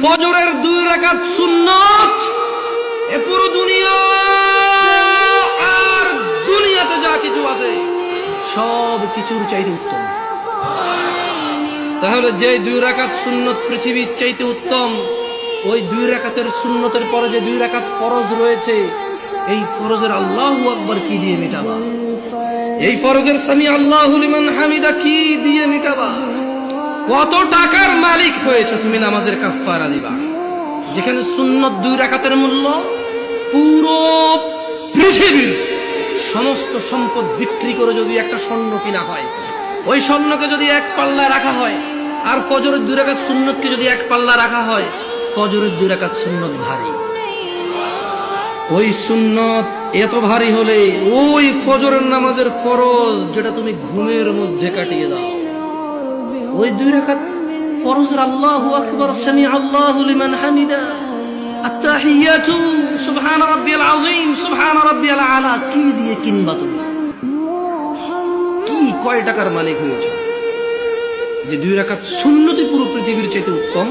ফজরের 2 রাকাত সুন্নাত এ পুরো দুনিয়া আর দুনিয়াতে যা কিছু আছে সব কিছুর চাইতে উত্তম। তাহলে যে 2 রাকাত সুন্নত পৃথিবীর চাইতে উত্তম, ওই 2 রাকাতের সুন্নতের পরে যে 2 রাকাত ফরজ রয়েছে, এই ফরজের আল্লাহু আকবার কি দিয়ে মিটাবা? এই ফরজের সামি আল্লাহু লিমান হামিদা কি দিয়ে মিটাবা? কত টাকার মালিক হয়েছে তুমি নামাজের কাফারা দিবা? যেখানে সুন্নত 2 রাকাতের মূল্য পুরো পৃথিবীর সমস্ত সম্পদ বিক্রি করে যদি একটা স্বর্ণ কিনা হয়, ওই স্বর্ণকে যদি এক পাল্লা রাখা হয়, আর ফজরের 2 রাকাত সুন্নতকে যদি এক পাল্লা রাখা হয়, ফজরের 2 রাকাত সুন্নত ভারী। ওই সুন্নত এত ভারী হলে ওই ফজরের নামাজের ফরজ যেটা তুমি ঘুমের মধ্যে কাটিয়ে দাও, ওই 2 রাকাত ফরজের আল্লাহু আকবার, সামি আল্লাহু লিমান হামিদা, আত্তাহিয়াতু সুবহান রাব্বিয়াল আযীম, সুবহান রাব্বিয়াল আলা কি দিয়ে কিনবা তুমি? কি কয় টাকার মালিক হয়েছে যে 2 রাকাত সুন্নতই পুরো পৃথিবীর চাইতে উত্তম?